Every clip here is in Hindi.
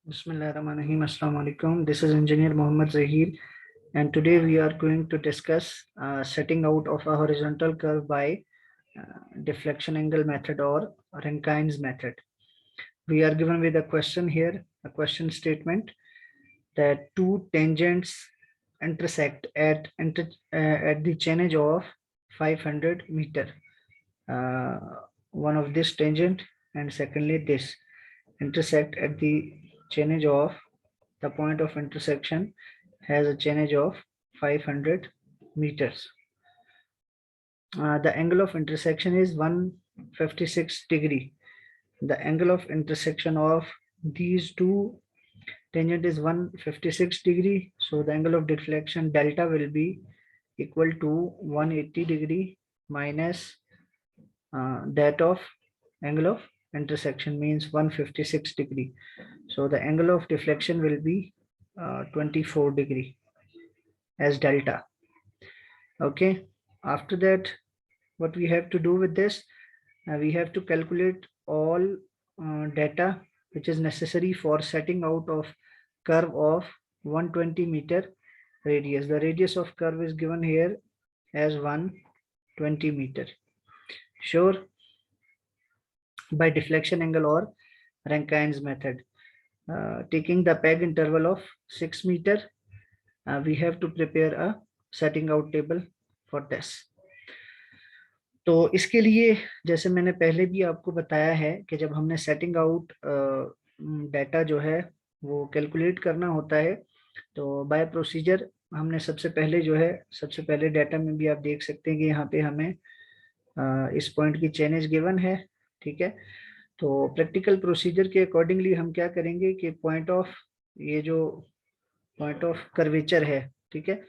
Bismillahirrahmanirrahim. Assalamu alaikum. This is Engineer Mohammad Zahir, and today we are going to discuss setting out of a horizontal curve by deflection angle method or Rankine's method. We are given with a question here, a question statement that two tangents intersect at the change of 500 meter. One of this tangent and secondly this intersect at the change of the point of intersection has a change of 500 meters. The angle of intersection is 156 degree. The angle of intersection of these two tangent is 156 degree. So the angle of deflection delta will be equal to 180 degree minus that of angle of intersection means 156 degree. So the angle of deflection will be 24 degree as delta. Okay, after that what we have to do with this, we have to calculate all data which is necessary for setting out of curve of 120 meter radius. The radius of curve is given here as 120 meter. Sure, by deflection angle or Rankine's method. Taking the peg interval of 6 meter, we have to prepare a setting out table for this. तो इसके लिए जैसे मैंने पहले भी आपको बताया है कि जब हमने सेटिंग आउट डाटा जो है वो कैलकुलेट करना होता है तो बाय प्रोसीजर हमने सबसे पहले डाटा में भी आप देख सकते हैं कि यहाँ पे हमें इस पॉइंट की चेनेज गिवन है, ठीक है। तो प्रैक्टिकल प्रोसीजर के अकॉर्डिंगली हम क्या करेंगे कि पॉइंट ऑफ कर्वेचर है, ठीक है,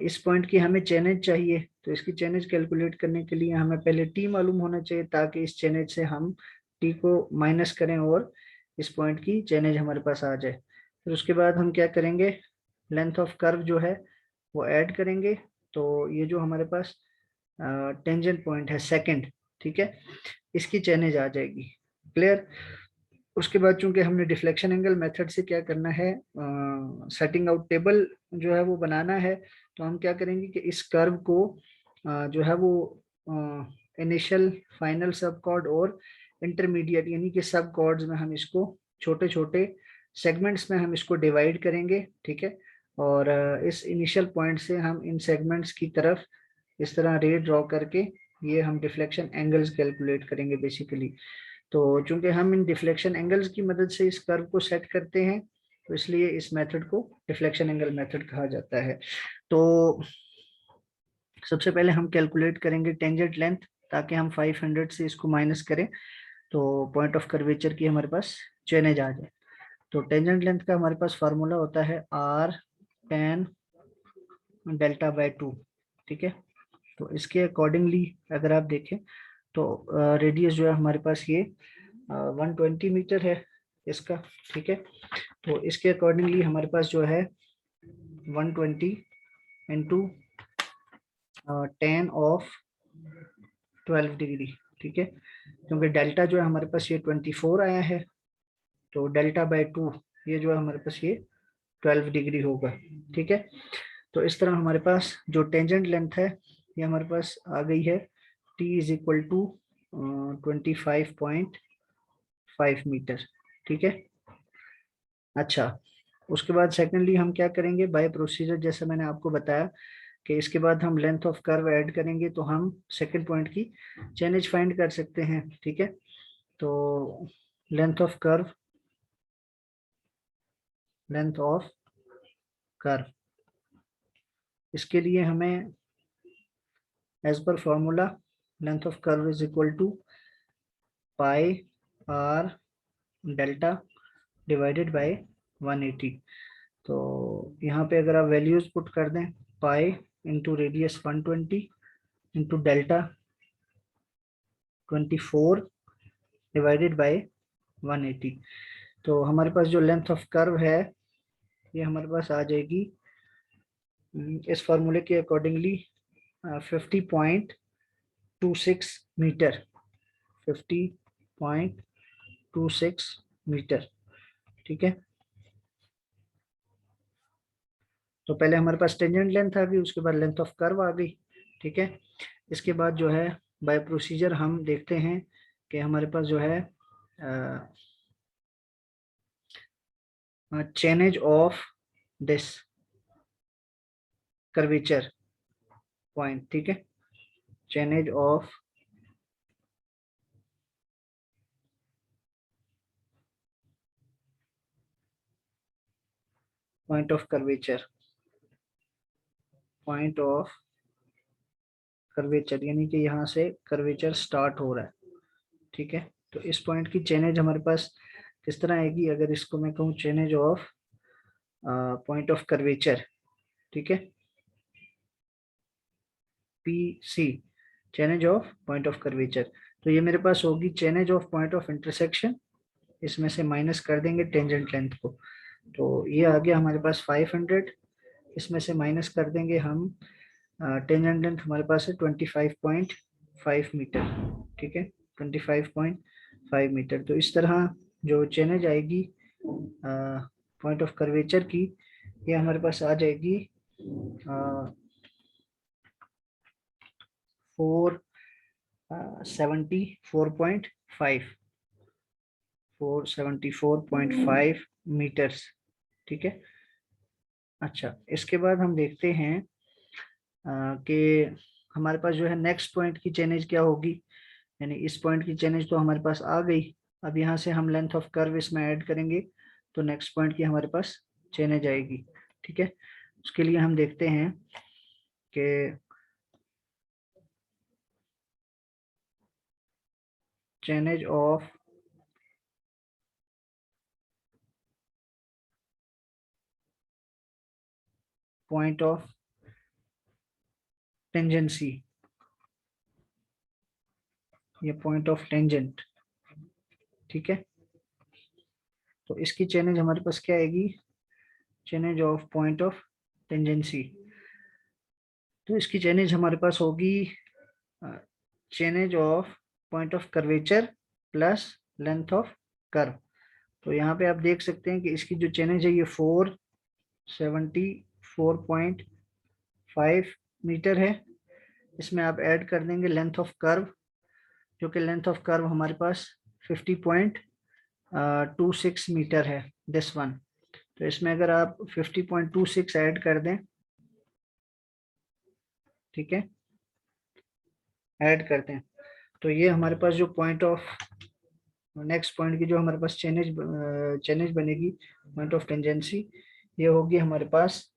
इस पॉइंट की हमें चेनेज चाहिए। तो इसकी चेनेज कैलकुलेट करने के लिए हमें पहले टी मालूम होना चाहिए ताकि इस चेनेज से हम टी को माइनस करें और इस पॉइंट की चेनेज हमारे पास आ जाए। फिर उसके बाद हम क्या करेंगे, लेंथ ऑफ कर्व जो है वो ऐड करेंगे। तो ये जो हमारे पास टेंजेंट पॉइंट है सेकंड, ठीक है, इसकी चेनेज आ जाएगी। क्लियर। उसके बाद चूंकि हमने डिफ्लेक्शन एंगल मेथड से क्या करना है, सेटिंग आउट टेबल जो है वो बनाना है। तो हम क्या करेंगे कि इस कर्व को जो है वो इनिशियल, फाइनल सब कॉर्ड और इंटरमीडिएट यानी कि सब कॉर्ड्स में हम इसको छोटे छोटे सेगमेंट्स में हम इसको डिवाइड करेंगे, ठीक है। और इस इनिशियल पॉइंट से हम इन सेगमेंट्स की तरफ इस तरह रे ड्रॉ करके ये हम डिफ्लेक्शन एंगल्स कैलकुलेट करेंगे बेसिकली। तो चूंकि हम इन डिफ्लेक्शन एंगल्स की मदद से इस कर्व को सेट करते हैं तो इसलिए इस मेथड को डिफ्लेक्शन एंगल मेथड कहा जाता है। तो सबसे पहले हम कैलकुलेट करेंगे टेंजेंट लेंथ ताकि हम 500 से इसको माइनस करें तो पॉइंट ऑफ कर्वेचर की हमारे पास चेनेज आ जाए। तो टेंजेंट लेंथ का हमारे पास फार्मूला होता है r tan डेल्टा बाय 2, ठीक है। तो इसके अकॉर्डिंगली अगर आप देखें तो रेडियस जो है हमारे पास ये 120 मीटर है इसका, ठीक है। तो इसके अकॉर्डिंगली हमारे पास जो है 120 इंटू tan ऑफ 12 डिग्री, ठीक है। क्योंकि डेल्टा जो है हमारे पास ये 24 आया है तो डेल्टा बाय 2 ये जो है हमारे पास ये 12 डिग्री होगा, ठीक है। तो इस तरह हमारे पास जो टेंजेंट लेंथ है ये हमारे पास आ गई है t is equal to 25.5 metre, ठीक है। अच्छा, उसके बाद सेकेंडली हम क्या करेंगे, बाय प्रोसीजर जैसे मैंने आपको बताया कि इसके बाद हम लेंथ ऑफ कर्व ऐड करेंगे तो हम सेकंड पॉइंट की चेनेज फाइंड कर सकते हैं, ठीक है। तो लेंथ ऑफ कर्व इसके लिए हमें as per formula length of curve is equal to pi r delta divided by 180। तो यहाँ पे अगर आप वैल्यूज पुट कर दें, pi into radius 120 into delta 24 divided by 180, तो हमारे पास जो लेंथ ऑफ कर्व है ये हमारे पास आ जाएगी इस फॉर्मूले के अकॉर्डिंगली 50.26 मीटर, 50.26 मीटर, ठीक है। तो पहले हमारे पास टेंजेंट लेंथ आ गई, उसके बाद लेंथ ऑफ कर्व आ गई। ठीक है, इसके बाद जो है बाय प्रोसीजर हम देखते हैं कि हमारे पास जो है change of this curvature point. ठीक है, change of point of curvature, point of curvature यानी कि यहाँ से कर्वेचर स्टार्ट हो रहा है। ठीक है, तो इस पॉइंट की चेनेज हमारे पास किस तरह आएगी, अगर इसको मैं कहूँ chainage of point of curvature. ठीक है, P C, chainage of point of curvature. तो ये मेरे पास होगी chainage of point of intersection, इसमें से माइनस कर देंगे टेंजेंट लेंथ को, तो ये आ गया हमारे पास 500। इसमें से माइनस कर देंगे हम टेंजेंट लेंथ हमारे पास है 25.5 मीटर। ठीक है, 25.5 मीटर। तो इस तरह जो चेनेज आएगी पॉइंट ऑफ कर्वेचर की, ये हमारे पास आ जाएगी 474.5 474.5 मीटर्स। ठीक है, अच्छा इसके बाद हम देखते हैं कि हमारे पास जो है नेक्स्ट पॉइंट की चेनेज क्या होगी। यानी इस पॉइंट की चेनेज तो हमारे पास आ गई, अब यहाँ से हम लेंथ ऑफ कर्व इसमें ऐड करेंगे तो नेक्स्ट पॉइंट की हमारे पास चेनेज आएगी। ठीक है, उसके लिए हम देखते हैं कि chainage of point of tangency, ये पॉइंट ऑफ टेंजेंट। ठीक है, तो इसकी चेनेज हमारे पास क्या आएगी, chainage of point of tangency. तो इसकी चेनेज हमारे पास होगी chainage of point of curvature plus length of curve. तो यहाँ पे आप देख सकते हैं कि इसकी जो चेनेज है ये 474.5 मीटर है। इसमें आप ऐड कर देंगे लेंथ ऑफ कर्व, जो कि लेंथ ऑफ कर्व हमारे पास 50.26 मीटर है, दिस वन। तो इसमें अगर आप 50.26 ऐड कर दें, ठीक है, ऐड करते हैं, तो ये हमारे पास जो पॉइंट ऑफ नेक्स्ट पॉइंट की जो हमारे पास चेनेज बनेगी पॉइंट ऑफ टेंजेंसी, ये होगी हमारे पास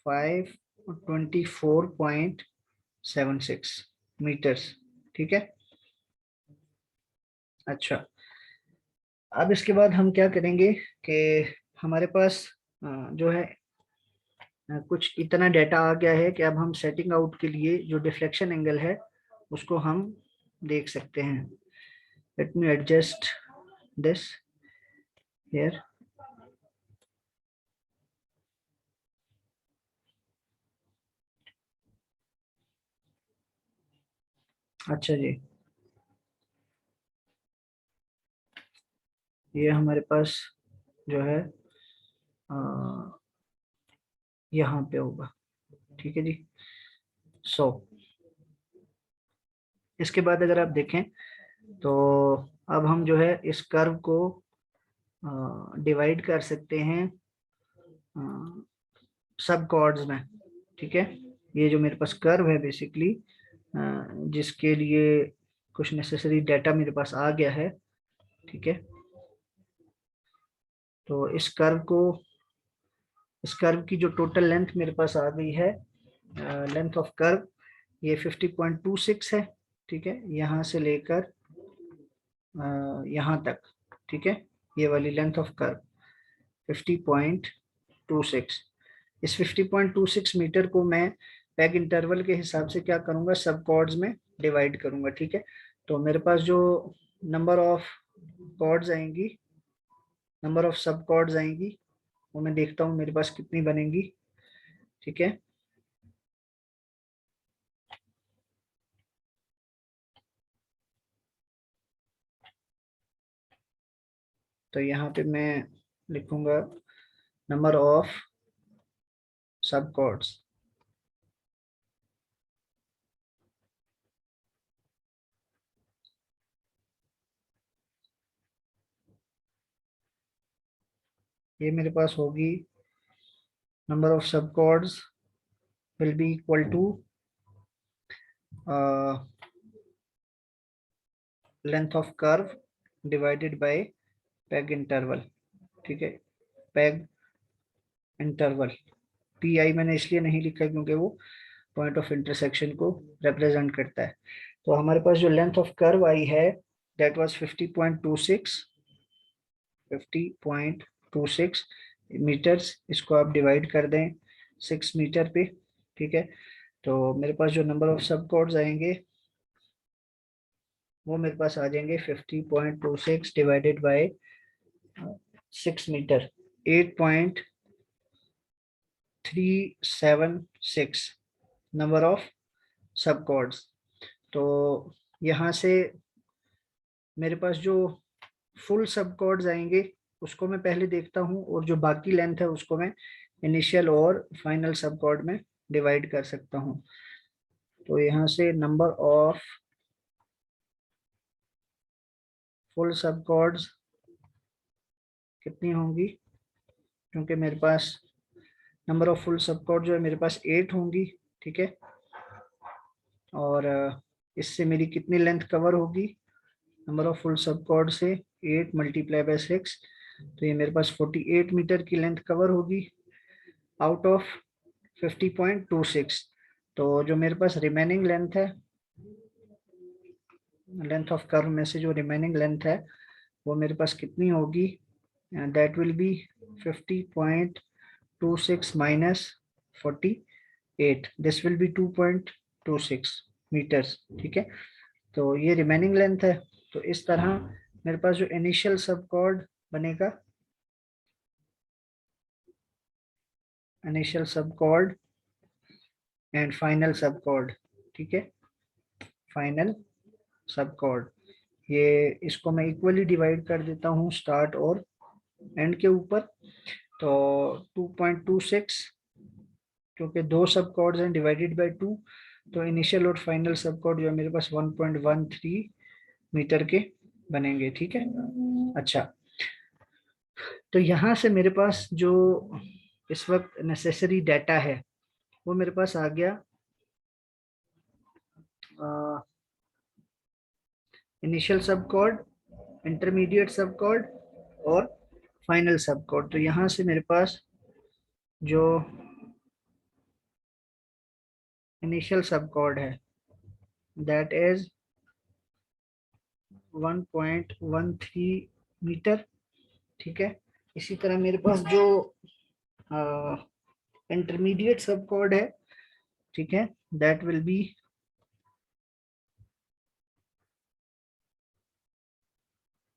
524.76 मीटर्स। ठीक है, अच्छा अब इसके बाद हम क्या करेंगे कि हमारे पास जो है कुछ इतना डाटा आ गया है कि अब हम सेटिंग आउट के लिए जो डिफ्लेक्शन एंगल है उसको हम देख सकते हैं। Let me adjust this here. अच्छा जी, ये हमारे पास जो है यहाँ पे होगा। ठीक है जी, सो इसके बाद अगर आप देखें तो अब हम जो है इस कर्व को डिवाइड कर सकते हैं सब कॉर्ड्स में। ठीक है, ये जो मेरे पास कर्व है बेसिकली जिसके लिए कुछ नेसेसरी डाटा मेरे पास आ गया है। ठीक है, तो इस कर्व की जो टोटल लेंथ मेरे पास आ गई है, लेंथ ऑफ कर्व ये 50.26 है। ठीक है, यहाँ से लेकर यहाँ तक। ठीक है, ये वाली लेंथ ऑफ कर्व 50.26। इस 50.26 मीटर को मैं पैग इंटरवल के हिसाब से क्या करूंगा, सब कॉर्ड्स में डिवाइड करूंगा। ठीक है, तो मेरे पास जो नंबर ऑफ कॉर्ड्स आएंगी, नंबर ऑफ सब कॉर्ड्स आएंगी, वो मैं देखता हूँ मेरे पास कितनी बनेंगी। ठीक है, तो यहाँ पे मैं लिखूंगा नंबर ऑफ सब कॉर्ड्स। ये मेरे पास होगी number of sub chords will be equal to length of curve divided by peg interval. ठीक है, पेग इंटरवल पी आई मैंने इसलिए नहीं लिखा क्योंकि वो पॉइंट ऑफ इंटरसेक्शन को रिप्रेजेंट करता है। तो हमारे पास जो लेंथ ऑफ कर्व आई है दैट वाज 50.26 मीटर्स। इसको आप डिवाइड कर दें 6 मीटर पे। ठीक है, तो मेरे पास जो नंबर ऑफ सब कॉर्ड्स आएंगे वो मेरे पास आ जाएंगे 50.26 divided by 6 metre, 8.376 number of sub chords. तो यहाँ से मेरे पास जो फुल सब कॉर्ड्स आएंगे उसको मैं पहले देखता हूँ, और जो बाकी लेंथ है उसको मैं इनिशियल और फाइनल सब कॉर्ड में डिवाइड कर सकता हूँ। तो यहाँ से नंबर ऑफ फुल सब कॉर्ड्स कितनी होंगी, क्योंकि मेरे पास नंबर ऑफ फुल सब कॉर्ड जो है मेरे पास 8 होंगी। ठीक है, और इससे मेरी कितनी लेंथ कवर होगी, नंबर ऑफ फुल सब कॉर्ड से 8 मल्टीप्लाई बाय 6, तो ये मेरे पास 48 मीटर की लेंथ कवर होगी आउट ऑफ 50.26। तो जो मेरे पास रिमेनिंग लेंथ है, लेंथ ऑफ कर्व में से जो रिमेनिंग लेंथ है वो मेरे पास कितनी होगी, that will be 50.26 minus 48, this will be 2.26 metres. ठीक है, तो ये रिमेनिंग लेंथ है। तो इस तरह मेरे पास जो इनिशियल सब कॉर्ड बनेगा, इनिशियल सब cord and final sub cord. ठीक है, फाइनल सब कॉर्ड, ये इसको मैं इक्वली डिवाइड कर देता हूँ स्टार्ट और एंड के ऊपर। तो 2.26 क्योंकि दो सब कॉर्ड्स हैं डिवाइडेड बाय 2, तो इनिशियल और फाइनल सब कॉर्ड जो है मेरे पास 1.13 मीटर के बनेंगे। ठीक है, अच्छा, तो यहाँ से मेरे पास जो इस वक्त नेसेसरी डाटा है वो मेरे पास आ गया इनिशियल सब कॉर्ड, इंटरमीडिएट सब कॉर्ड और फाइनल सब कॉर्ड। तो यहाँ से मेरे पास जो इनिशियल सब कॉर्ड है दैट इज 1.13 मीटर। ठीक है, इसी तरह मेरे पास जो इंटरमीडिएट सब कॉर्ड है, ठीक है, that will be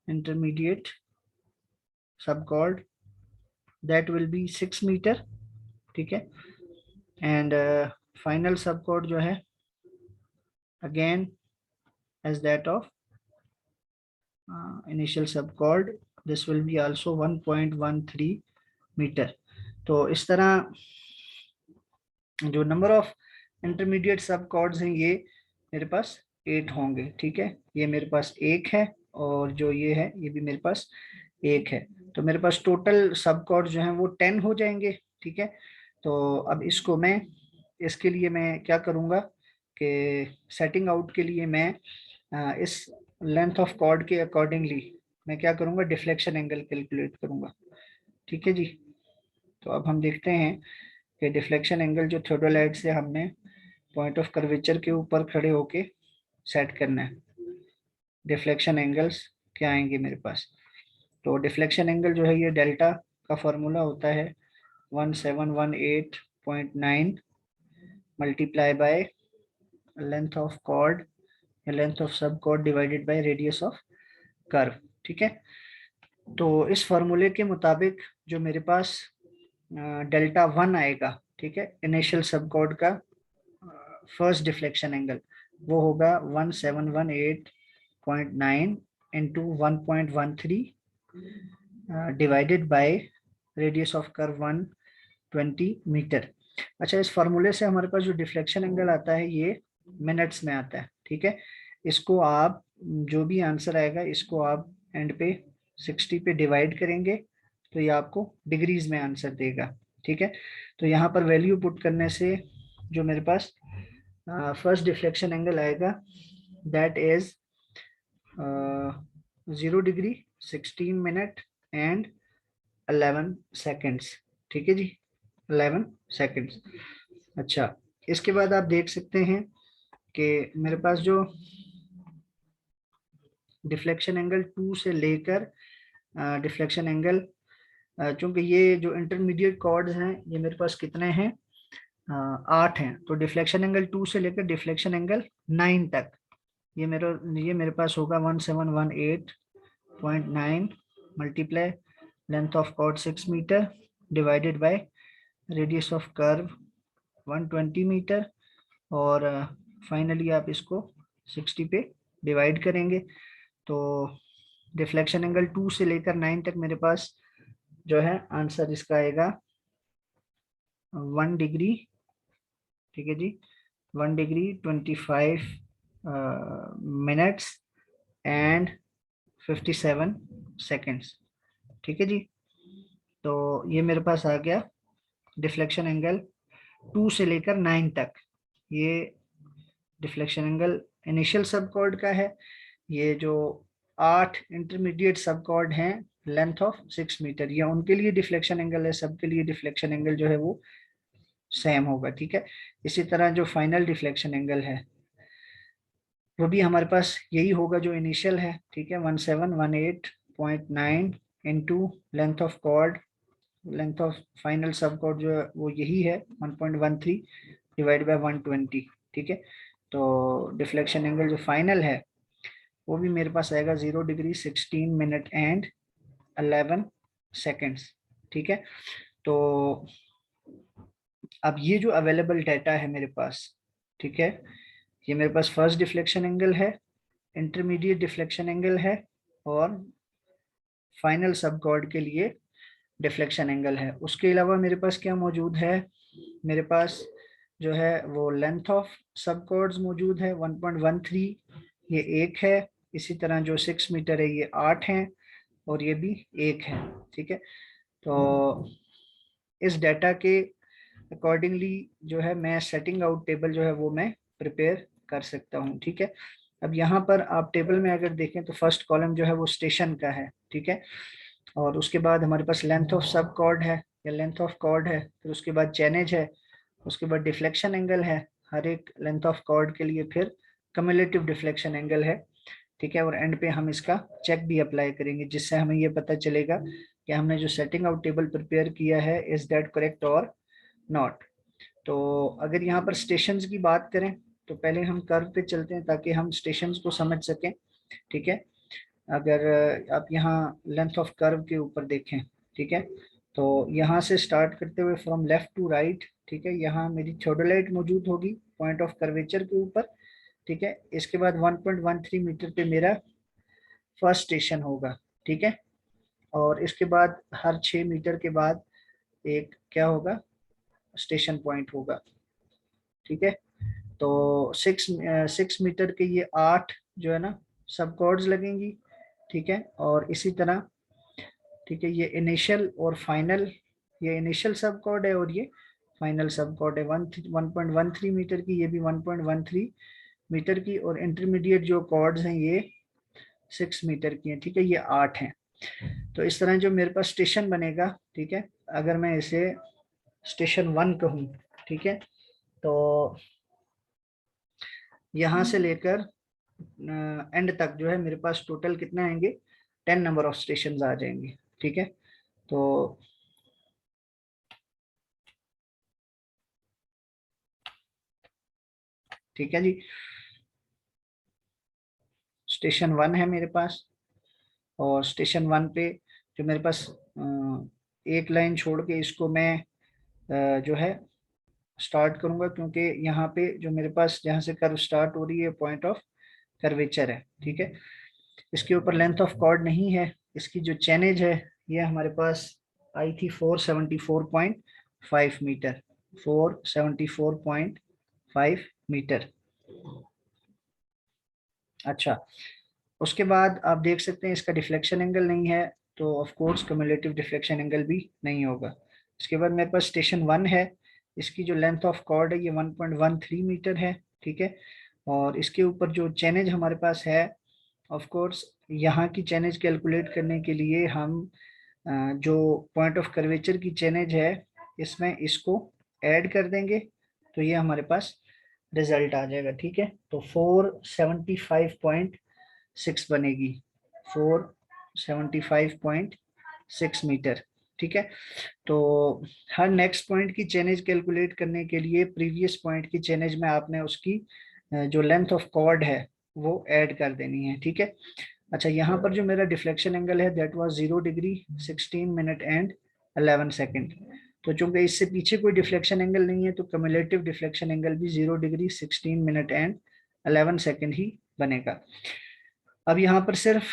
intermediate sub chord that will be 6 metre. ठीक है, एंड फाइनल सब कॉर्ड जो है again as that of initial subchord, this will be also 1.13 metre. तो इस तरह जो number of intermediate sub chords हैं ये मेरे पास 8 होंगे। ठीक है, ये मेरे पास एक है और जो ये है ये भी मेरे पास एक है, तो मेरे पास टोटल सब कॉर्ड जो हैं वो 10 हो जाएंगे। ठीक है, तो अब इसको मैं, इसके लिए मैं क्या करूँगा कि सेटिंग आउट के लिए मैं इस लेंथ ऑफ कॉर्ड के अकॉर्डिंगली मैं क्या करूँगा, डिफ्लेक्शन एंगल कैलकुलेट करूँगा। ठीक है जी, तो अब हम देखते हैं कि डिफ्लेक्शन एंगल जो थियोडोलाइट से हमने पॉइंट ऑफ कर्वेचर के ऊपर खड़े होके सेट करना है, डिफ्लेक्शन एंगल्स क्या आएंगे मेरे पास। तो डिफ्लेक्शन एंगल जो है ये डेल्टा का फॉर्मूला होता है 1718.9 multiply by length of chord या length of sub chord divided by radius of curve. ठीक है, तो इस फॉर्मूले के मुताबिक जो मेरे पास डेल्टा 1 आएगा, ठीक है, इनिशियल सब कॉर्ड का फर्स्ट डिफ्लेक्शन एंगल वो होगा 1718.9 into 1.13 divided by radius of curve 120 metre. अच्छा, इस फॉर्मूले से हमारे पास जो डिफ्लेक्शन एंगल आता है ये मिनट्स में आता है, ठीक है। इसको आप जो भी आंसर आएगा इसको आप एंड पे 60 पे डिवाइड करेंगे तो ये आपको डिग्रीज में आंसर देगा, ठीक है। तो यहाँ पर वैल्यू पुट करने से जो मेरे पास फर्स्ट डिफ्लेक्शन एंगल आएगा that is 0 degree 16 minute and 11 seconds, ठीक है जी, 11 सेकेंड्स। अच्छा, इसके बाद आप देख सकते हैं कि मेरे पास जो डिफ्लेक्शन एंगल 2 से लेकर डिफ्लेक्शन एंगल, चूंकि ये जो इंटरमीडिएट कॉर्ड्स हैं ये मेरे पास कितने हैं, 8 हैं। तो डिफ्लेक्शन एंगल 2 से लेकर डिफ्लेक्शन एंगल 9 तक ये मेरे पास होगा 1718.9 multiply length of chord 6 metre divided by radius of curve 120 metre, और फाइनली आप इसको 60 पे डिवाइड करेंगे तो डिफ्लेक्शन एंगल 2 से लेकर 9 तक मेरे पास जो है आंसर इसका आएगा 1 डिग्री, ठीक है जी, 1 डिग्री 25 मिनट्स एंड 57 सेकेंड्स, ठीक है जी। तो ये मेरे पास आ गया डिफ्लेक्शन एंगल 2 से लेकर 9 तक। ये डिफ्लेक्शन एंगल इनिशियल सब कॉर्ड का है। ये जो 8 इंटरमीडिएट सब कॉर्ड हैं लेंथ ऑफ 6 मीटर, या उनके लिए डिफ्लेक्शन एंगल है, सबके लिए डिफ्लेक्शन एंगल जो है वो सेम होगा, ठीक है। इसी तरह जो फाइनल डिफ्लेक्शन एंगल है वो भी हमारे पास यही होगा जो इनिशियल है, ठीक है। 1718.9 into length of chord, length of final sub chord जो है वो यही है 1.13 डिवाइड बाय 120, ठीक है। तो डिफ्लेक्शन एंगल जो फाइनल है वो भी मेरे पास आएगा 0 डिग्री 16 मिनट एंड 11 सेकेंड्स, ठीक है। तो अब ये जो अवेलेबल डाटा है मेरे पास, ठीक है, ये मेरे पास फर्स्ट डिफ्लेक्शन एंगल है, इंटरमीडिएट डिफ्लेक्शन एंगल है, और फाइनल सब कॉर्ड के लिए डिफ्लेक्शन एंगल है। उसके अलावा मेरे पास क्या मौजूद है, मेरे पास जो है वो लेंथ ऑफ सब कॉर्ड्स मौजूद है 1.13, ये एक है। इसी तरह जो 6 मीटर है ये 8 हैं और ये भी एक है, ठीक है। तो इस डाटा के अकॉर्डिंगली जो है मैं सेटिंग आउट टेबल जो है वो मैं प्रिपेयर कर सकता हूँ, ठीक है। अब यहाँ पर आप टेबल में अगर देखें तो फर्स्ट कॉलम जो है वो स्टेशन का है, ठीक है, और उसके बाद हमारे पास लेंथ ऑफ सब कॉर्ड है या लेंथ ऑफ कॉर्ड है, फिर उसके बाद चैनेज है, उसके बाद डिफ्लेक्शन एंगल है हर एक लेंथ ऑफ कॉर्ड के लिए, फिर कम्युलेटिव डिफ्लेक्शन एंगल है, ठीक है। और एंड पे हम इसका चेक भी अप्लाई करेंगे जिससे हमें ये पता चलेगा कि हमने जो सेटिंग आउट टेबल प्रिपेयर किया है इज दैट करेक्ट और नॉट। तो अगर यहाँ पर स्टेशंस की बात करें तो पहले हम कर्व पे चलते हैं ताकि हम स्टेशंस को समझ सकें, ठीक है। अगर आप यहाँ लेंथ ऑफ कर्व के ऊपर देखें, ठीक है, तो यहाँ से स्टार्ट करते हुए फ्रॉम लेफ्ट टू राइट, ठीक है, यहाँ मेरी थियोडोलाइट मौजूद होगी पॉइंट ऑफ कर्वेचर के ऊपर, ठीक है। इसके बाद 1.13 मीटर पे मेरा फर्स्ट स्टेशन होगा, ठीक है, और इसके बाद हर 6 मीटर के बाद एक क्या होगा, स्टेशन पॉइंट होगा, ठीक है। तो 6 मीटर के ये 8 जो है ना सब कॉर्ड्स लगेंगी, ठीक है। और इसी तरह, ठीक है, ये इनिशियल और फाइनल, ये इनिशियल सब कॉर्ड है और ये फाइनल सब कॉर्ड है 1.13 मीटर की, ये भी 1.13 मीटर की, और इंटरमीडिएट जो कॉर्ड्स हैं ये 6 मीटर की हैं, ठीक है, ये 8 हैं। तो इस तरह जो मेरे पास स्टेशन बनेगा, ठीक है, अगर मैं इसे स्टेशन 1 कहूँ, ठीक है, तो यहाँ से लेकर एंड तक जो है मेरे पास टोटल कितने आएंगे, 10 नंबर ऑफ स्टेशन आ जाएंगे, ठीक है। तो ठीक है जी, स्टेशन 1 है मेरे पास, और स्टेशन 1 पे जो मेरे पास एक लाइन छोड़ के इसको मैं जो है स्टार्ट करूंगा, क्योंकि यहाँ पे जो मेरे पास जहाँ से कर्व स्टार्ट हो रही है पॉइंट ऑफ कर्वेचर है, ठीक है। इसके ऊपर लेंथ ऑफ कॉर्ड नहीं है, इसकी जो चैनेज है ये हमारे पास आई थी 474.5 मीटर, 474.5 मीटर। अच्छा, उसके बाद आप देख सकते हैं इसका डिफ्लेक्शन एंगल नहीं है, तो of course cumulative deflection angle भी नहीं होगा। इसके बाद मेरे पास स्टेशन 1 है, इसकी जो लेंथ ऑफ कॉर्ड है ये 1.13 मीटर है, ठीक है। और इसके ऊपर जो चेनेज हमारे पास है, ऑफ कोर्स यहाँ की चेनेज कैलकुलेट करने के लिए हम जो पॉइंट ऑफ कर्वेचर की चेनेज है इसमें इसको ऐड कर देंगे, तो ये हमारे पास रिजल्ट आ जाएगा, ठीक है। तो 475.6 बनेगी, 475.6 मीटर, ठीक है। तो हर नेक्स्ट पॉइंट की चेनेज कैलकुलेट करने के लिए प्रीवियस पॉइंट की चेनेज में आपने उसकी जो लेंथ ऑफ कॉर्ड है वो ऐड कर देनी है, ठीक है। अच्छा, यहाँ पर जो मेरा डिफ्लेक्शन एंगल है that was 0 degree 16 minute and 11 second. तो चूंकि इससे पीछे कोई डिफ्लेक्शन एंगल नहीं है तो कम्युलेटिव डिफ्लेक्शन एंगल भी 0 डिग्री 16 मिनट एंड 11 सेकेंड ही बनेगा। अब यहाँ पर सिर्फ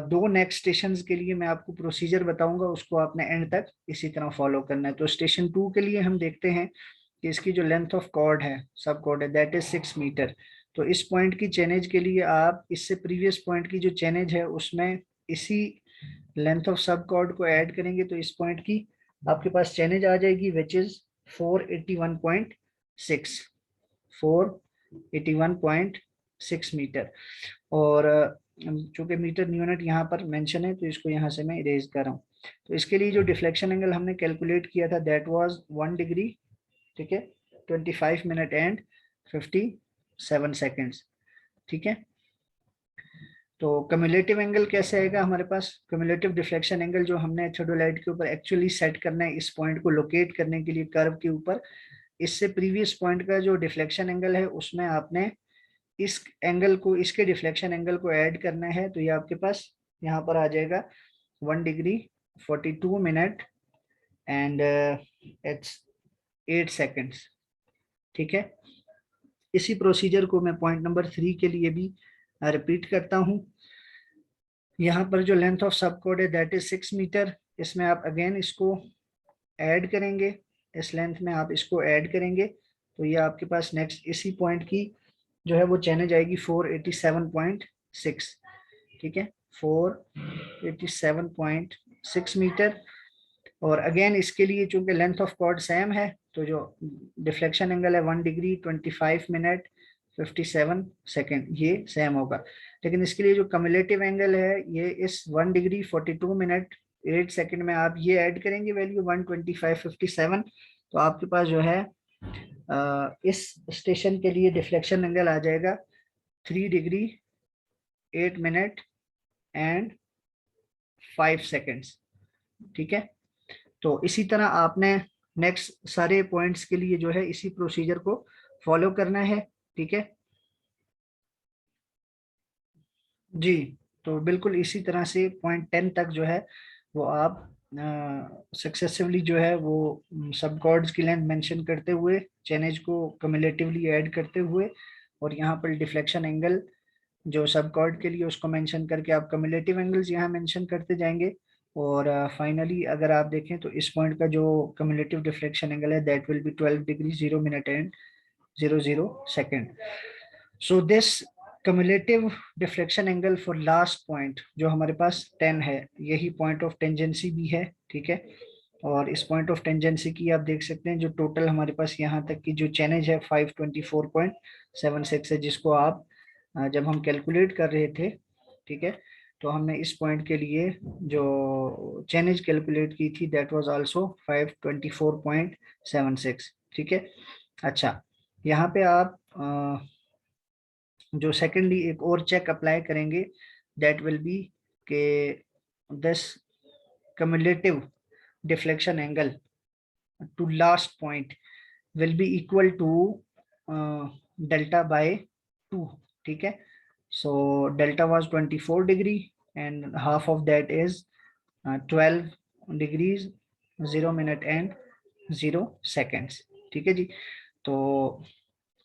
दो नेक्स्ट स्टेशन के लिए मैं आपको प्रोसीजर बताऊंगा, उसको आपने एंड तक इसी तरह फॉलो करना है। तो स्टेशन 2 के लिए हम देखते हैं कि इसकी जो लेंथ ऑफ कॉर्ड है, सब कॉर्ड है, दैट इज 6 मीटर। तो इस पॉइंट की चेनेज के लिए आप इससे प्रीवियस पॉइंट की जो चेनेज है उसमें इसी लेंथ ऑफ सब कॉर्ड को ऐड करेंगे, तो इस पॉइंट की आपके पास चेनेज आ जाएगी विच इज 481.6, 481.6 मीटर। और चूंकि मीटर यूनिट यहाँ पर मेंशन है तो इसको यहाँ से मैं इरेज कर रहा हूँ। तो इसके लिए जो डिफ्लेक्शन एंगल हमने कैलकुलेट किया था दैट वाज 1 डिग्री, ठीक है, 25 मिनट एंड 57 सेकेंड्स, ठीक है। तो कम्युलेटिव एंगल कैसे आएगा हमारे पास? कम्युलेटिव डिफ्लेक्शन एंगल जो हमने थ्योडोलाइट के ऊपर एक्चुअली सेट करना है इस पॉइंट को लोकेट करने के लिए कर्व के ऊपर, इससे प्रीवियस पॉइंट का जो डिफ्लेक्शन एंगल है उसमें आपने इस एंगल को, इसके डिफ्लेक्शन एंगल को ऐड करना है, तो ये आपके पास यहाँ पर आ जाएगा 1 degree 42 minute and it's 8 seconds, ठीक है। इसी प्रोसीजर को मैं पॉइंट नंबर 3 के लिए भी रिपीट करता हूँ। यहाँ पर जो लेंथ ऑफ सब कॉर्ड है दैट इज 6 मीटर, इसमें आप अगेन इसको ऐड करेंगे, इस लेंथ में आप इसको ऐड करेंगे, तो ये आपके पास नेक्स्ट इसी पॉइंट की जो है वो चेनेज आएगी 487.6, ठीक है, 487.6 मीटर। और अगेन इसके लिए चूंकि लेंथ ऑफ कॉर्ड सेम है तो जो डिफ्लेक्शन एंगल है 1 डिग्री 25 मिनट 57 सेकेंड ये सेम होगा। लेकिन इसके लिए जो कम्युलेटिव एंगल है ये इस 1 डिग्री 42 मिनट 8 सेकेंड में आप ये ऐड करेंगे वैल्यू 125.57, तो आपके पास जो है इस स्टेशन के लिए डिफ्लेक्शन एंगल आ जाएगा 3 डिग्री 8 मिनट एंड 5 सेकेंड्स, ठीक है। तो इसी तरह आपने नेक्स्ट सारे पॉइंट्स के लिए जो है इसी प्रोसीजर को फॉलो करना है, ठीक है जी। तो बिल्कुल इसी तरह से पॉइंट 10 तक जो है वो आप सक्सेसिवली जो है वो सब कॉर्ड्स की लेंथ मेंशन करते हुए चेनेज को कम्युलेटिवली ऐड करते हुए और यहाँ पर डिफ्लेक्शन एंगल जो सब कॉर्ड के लिए उसको मेंशन करके आप कम्युलेटिव एंगल्स यहाँ मेंशन करते जाएंगे। और फाइनली अगर आप देखें तो इस पॉइंट का जो कम्युलेटिव डिफ्लेक्शन एंगल है that will B 12 degree 0 minute and 00 second. So this cumulative deflection angle for last point जो हमारे पास 10 है, यही पॉइंट ऑफ टेंजेंसी भी है, ठीक है। और इस पॉइंट ऑफ टेंजेंसी की आप देख सकते हैं जो टोटल हमारे पास यहाँ तक की जो चेनेज है 524.76 है, जिसको आप जब हम कैलकुलेट कर रहे थे, ठीक है, तो हमने इस पॉइंट के लिए जो चेनेज कैलकुलेट की थी दैट वाज आल्सो 524.76, ठीक है। अच्छा, यहाँ पे आप जो सेकेंडली एक और चेक अप्लाई करेंगे दैट विल बी के this cumulative deflection angle to last point will be equal to delta by 2, ठीक है। so delta was 24 degree and half of that is 12 degrees 0 minute and 0 seconds, ठीक है जी। तो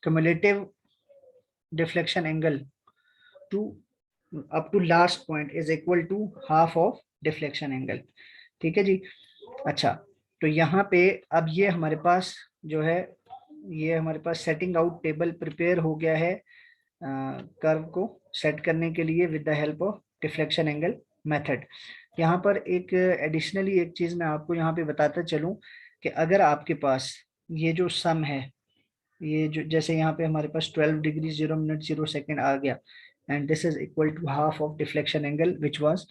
cumulative deflection angle to up to last point is equal to half of deflection angle, ठीक है जी। अच्छा, तो यहाँ पे अब ये हमारे पास जो है, ये हमारे पास सेटिंग आउट टेबल प्रिपेयर हो गया है कर्व को सेट करने के लिए with the help of deflection angle method. यहाँ पर एक एडिशनली एक चीज मैं आपको यहाँ पे बताता चलूं कि अगर आपके पास ये जो सम है, ये जो जैसे यहाँ पे हमारे पास 12 डिग्री 0 मिनट 0 सेकेंड आ गया, and this is equal to half of deflection angle which was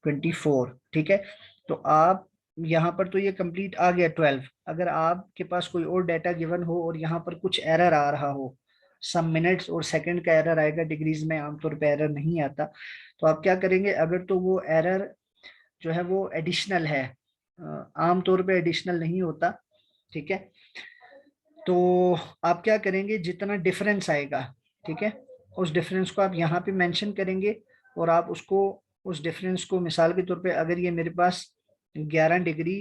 24। ठीक है, तो आप यहाँ पर तो ये कंप्लीट आ गया 12। अगर आपके पास कोई और डाटा गिवन हो और यहाँ पर कुछ एरर आ रहा हो, सम मिनट्स और सेकंड का एरर आएगा, डिग्रीज में आमतौर पे एरर नहीं आता, तो आप क्या करेंगे, अगर तो वो एरर जो है वो एडिशनल है, आमतौर पे एडिशनल नहीं होता, ठीक है, तो आप क्या करेंगे, जितना डिफरेंस आएगा, ठीक है, उस डिफरेंस को आप यहाँ पे मेंशन करेंगे, और आप उसको, उस डिफरेंस को मिसाल के तौर पे अगर ये मेरे पास 11 डिग्री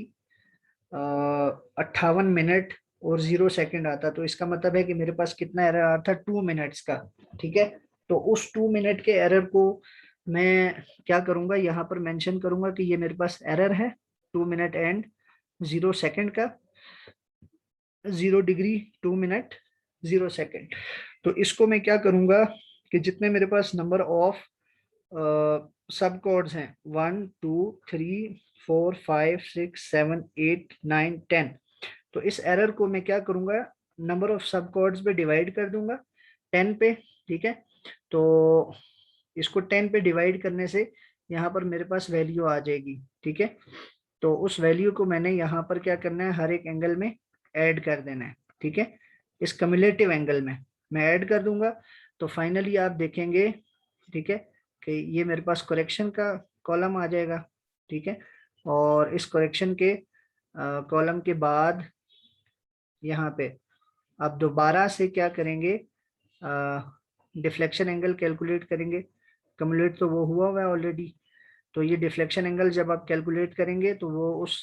58 मिनट और 0 सेकंड आता, तो इसका मतलब है कि मेरे पास कितना एरर आ रहा था, 2 मिनट्स का। ठीक है, तो उस 2 मिनट के एरर को मैं क्या करूंगा, यहाँ पर मेंशन करूंगा कि ये मेरे पास एरर है 2 मिनट एंड 0 सेकंड का, 0 डिग्री 2 मिनट 0 सेकंड। तो इसको मैं क्या करूंगा कि जितने मेरे पास नंबर ऑफ सब कोड्स हैं, 1 2 3 4 5 6 7 8 9 10, तो इस एरर को मैं क्या करूंगा, नंबर ऑफ सब कोड्स पे डिवाइड कर दूंगा 10 पे। ठीक है, तो इसको 10 पे डिवाइड करने से यहाँ पर मेरे पास वैल्यू आ जाएगी। ठीक है, तो उस वैल्यू को मैंने यहाँ पर क्या करना है, हर एक एंगल में ऐड कर देना है। ठीक है, इस कम्युलेटिव एंगल में मैं ऐड कर दूंगा, तो फाइनली आप देखेंगे, ठीक है, कि ये मेरे पास करेक्शन का कॉलम आ जाएगा। ठीक है, और इस करेक्शन के कॉलम के बाद यहाँ पे आप दोबारा से क्या करेंगे, डिफ्लेक्शन एंगल कैलकुलेट करेंगे। कम्युलेट तो वो हुआ है ऑलरेडी, तो ये डिफ्लेक्शन एंगल जब आप कैलकुलेट करेंगे तो वो उस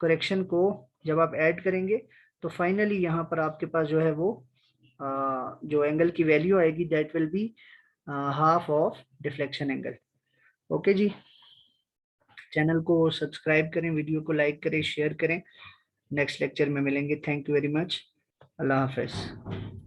करेक्शन को जब आप ऐड करेंगे, तो फाइनली यहाँ पर आपके पास जो है वो जो एंगल की वैल्यू आएगी, that will be half of deflection angle. Okay ji, channel को सब्सक्राइब करें, वीडियो को लाइक करें, शेयर करें। नेक्स्ट लेक्चर में मिलेंगे। Thank you very much. अल्लाह हाफिज।